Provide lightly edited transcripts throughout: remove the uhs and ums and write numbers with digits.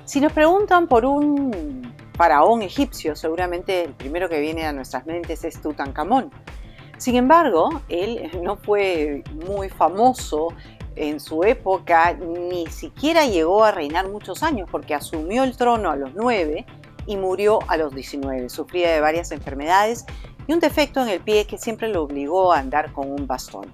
Si nos preguntan por un faraón egipcio, seguramente el primero que viene a nuestras mentes es Tutankamón. Sin embargo, él no fue muy famoso en su época, ni siquiera llegó a reinar muchos años, porque asumió el trono a los 9 y murió a los 19. Sufría de varias enfermedades y un defecto en el pie que siempre lo obligó a andar con un bastón.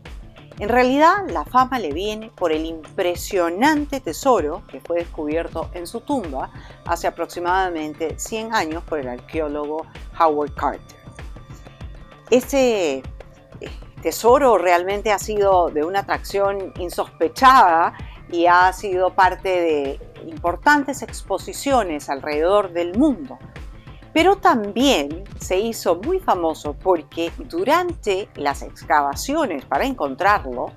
En realidad, la fama le viene por el impresionante tesoro que fue descubierto en su tumba hace aproximadamente 100 años por el arqueólogo Howard Carter. Ese tesoro realmente ha sido de una atracción insospechada y ha sido parte de importantes exposiciones alrededor del mundo. Pero también se hizo muy famoso porque durante las excavaciones para encontrarlo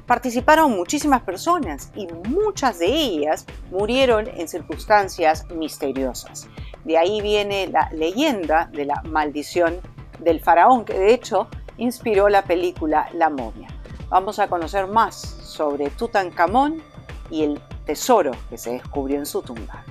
participaron muchísimas personas y muchas de ellas murieron en circunstancias misteriosas. De ahí viene la leyenda de la maldición del faraón, que de hecho inspiró la película La momia. Vamos a conocer más sobre Tutankamón y el tesoro que se descubrió en su tumba.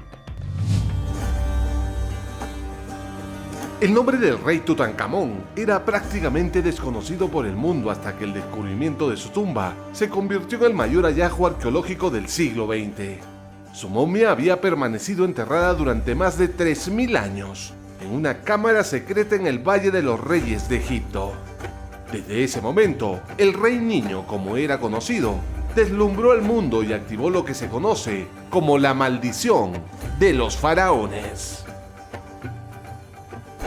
El nombre del rey Tutankamón era prácticamente desconocido por el mundo hasta que el descubrimiento de su tumba se convirtió en el mayor hallazgo arqueológico del siglo XX. Su momia había permanecido enterrada durante más de 3000 años en una cámara secreta en el Valle de los Reyes de Egipto. Desde ese momento, el Rey Niño, como era conocido, deslumbró al mundo y activó lo que se conoce como la maldición de los faraones.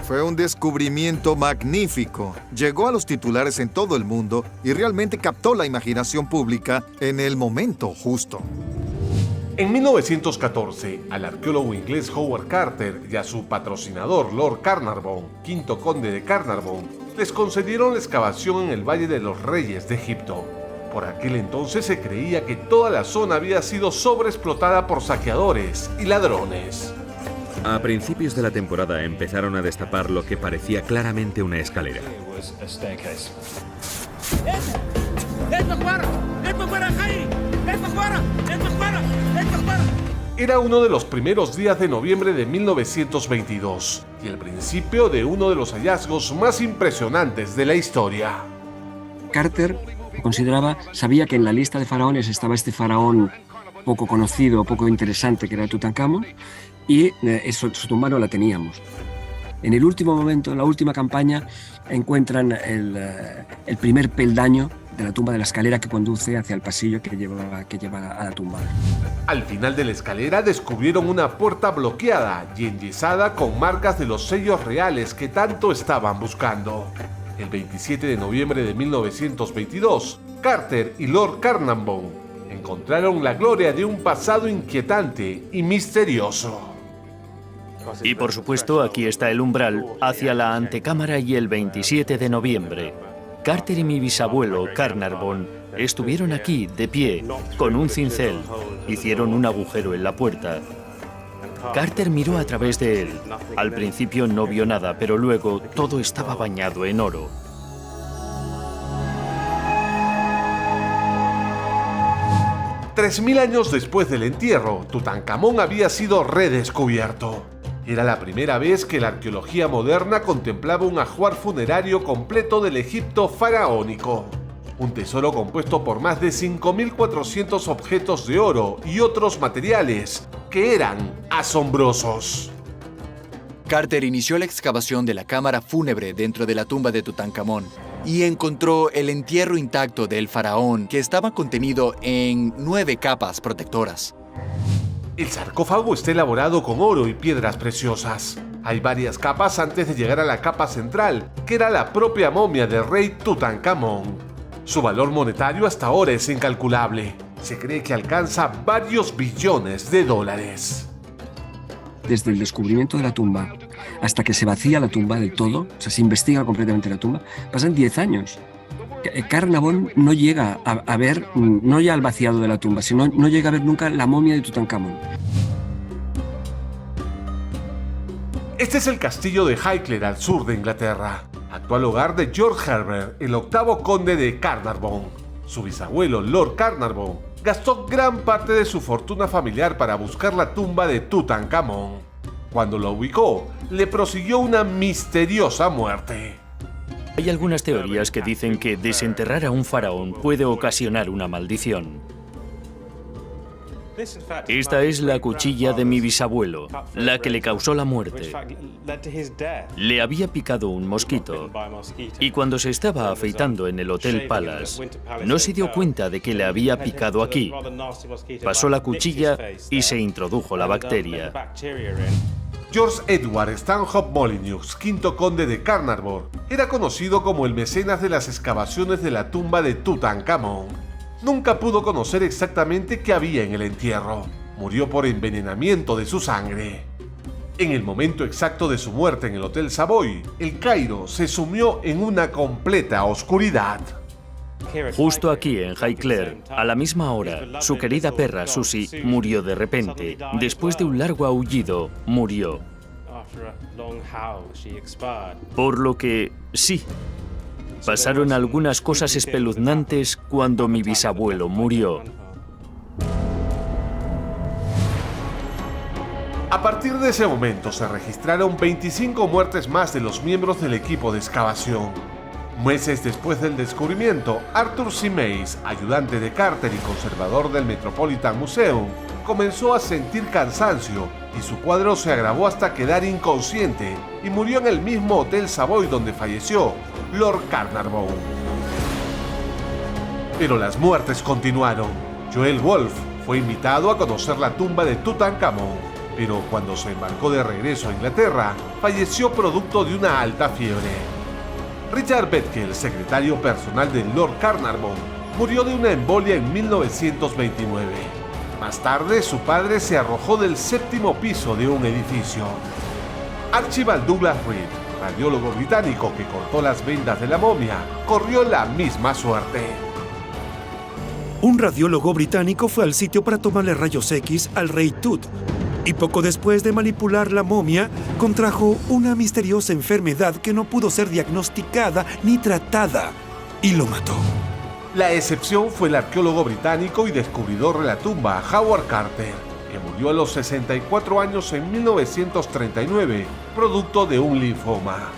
Fue un descubrimiento magnífico. Llegó a los titulares en todo el mundo y realmente captó la imaginación pública en el momento justo. En 1914, al arqueólogo inglés Howard Carter y a su patrocinador Lord Carnarvon, quinto conde de Carnarvon, les concedieron la excavación en el Valle de los Reyes de Egipto. Por aquel entonces se creía que toda la zona había sido sobreexplotada por saqueadores y ladrones. A principios de la temporada empezaron a destapar lo que parecía claramente una escalera. Era uno de los primeros días de noviembre de 1922 y el principio de uno de los hallazgos más impresionantes de la historia. Carter sabía que en la lista de faraones estaba este faraón poco conocido, poco interesante, que era Tutankamón, y su tumba no la teníamos. En el último momento, en la última campaña, encuentran el primer peldaño de la tumba, de la escalera que conduce hacia el pasillo que lleva a la tumba. Al final de la escalera descubrieron una puerta bloqueada y enyesada con marcas de los sellos reales que tanto estaban buscando. El 27 de noviembre de 1922, Carter y Lord Carnarvon encontraron la gloria de un pasado inquietante y misterioso. Y por supuesto, aquí está el umbral hacia la antecámara y el 27 de noviembre. Carter y mi bisabuelo, Carnarvon, estuvieron aquí, de pie, con un cincel. Hicieron un agujero en la puerta. Carter miró a través de él. Al principio no vio nada, pero luego todo estaba bañado en oro. 3000 años después del entierro, Tutankamón había sido redescubierto. Era la primera vez que la arqueología moderna contemplaba un ajuar funerario completo del Egipto faraónico. Un tesoro compuesto por más de 5.400 objetos de oro y otros materiales que eran asombrosos. Carter inició la excavación de la cámara fúnebre dentro de la tumba de Tutankamón y encontró el entierro intacto del faraón, que estaba contenido en 9 capas protectoras. El sarcófago está elaborado con oro y piedras preciosas. Hay varias capas antes de llegar a la capa central, que era la propia momia del rey Tutankamón. Su valor monetario hasta ahora es incalculable. Se cree que alcanza varios billones de dólares. Desde el descubrimiento de la tumba hasta que se vacía la tumba del todo, o sea, se investiga completamente la tumba, pasan 10 años. Carnarvon no llega a ver, no ya el vaciado de la tumba, sino no llega a ver nunca la momia de Tutankamón. Este es el castillo de Highclere al sur de Inglaterra, actual hogar de George Herbert, el octavo conde de Carnarvon. Su bisabuelo, Lord Carnarvon, gastó gran parte de su fortuna familiar para buscar la tumba de Tutankamón. Cuando lo ubicó, le prosiguió una misteriosa muerte. Hay algunas teorías que dicen que desenterrar a un faraón puede ocasionar una maldición. Esta es la cuchilla de mi bisabuelo, la que le causó la muerte. Le había picado un mosquito y cuando se estaba afeitando en el Hotel Palace, no se dio cuenta de que le había picado aquí. Pasó la cuchilla y se introdujo la bacteria. George Edward Stanhope Molyneux, quinto conde de Carnarvon, era conocido como el mecenas de las excavaciones de la tumba de Tutankamón. Nunca pudo conocer exactamente qué había en el entierro. Murió por envenenamiento de su sangre. En el momento exacto de su muerte en el Hotel Savoy, el Cairo se sumió en una completa oscuridad. Justo aquí en Highclere, a la misma hora, su querida perra Susie murió de repente. Después de un largo aullido, murió. Por lo que, sí, pasaron algunas cosas espeluznantes cuando mi bisabuelo murió. A partir de ese momento se registraron 25 muertes más de los miembros del equipo de excavación. Meses después del descubrimiento, Arthur C. Mays, ayudante de Carter y conservador del Metropolitan Museum, comenzó a sentir cansancio y su cuadro se agravó hasta quedar inconsciente y murió en el mismo Hotel Savoy donde falleció Lord Carnarvon. Pero las muertes continuaron. Joel Wolfe fue invitado a conocer la tumba de Tutankamón, pero cuando se embarcó de regreso a Inglaterra, falleció producto de una alta fiebre. Richard Bethkel, secretario personal de Lord Carnarvon, murió de una embolia en 1929. Más tarde, su padre se arrojó del 7º piso de un edificio. Archibald Douglas Reed, radiólogo británico que cortó las vendas de la momia, corrió la misma suerte. Un radiólogo británico fue al sitio para tomarle rayos X al rey Tut, y poco después de manipular la momia, contrajo una misteriosa enfermedad que no pudo ser diagnosticada ni tratada, y lo mató. La excepción fue el arqueólogo británico y descubridor de la tumba, Howard Carter, que murió a los 64 años en 1939, producto de un linfoma.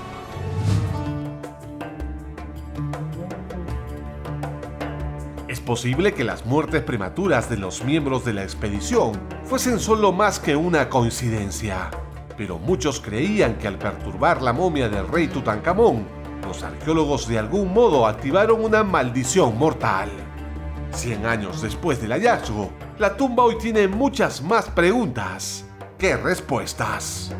Es posible que las muertes prematuras de los miembros de la expedición fuesen solo más que una coincidencia, pero muchos creían que al perturbar la momia del rey Tutankamón, los arqueólogos de algún modo activaron una maldición mortal. 100 años después del hallazgo, la tumba hoy tiene muchas más preguntas que respuestas.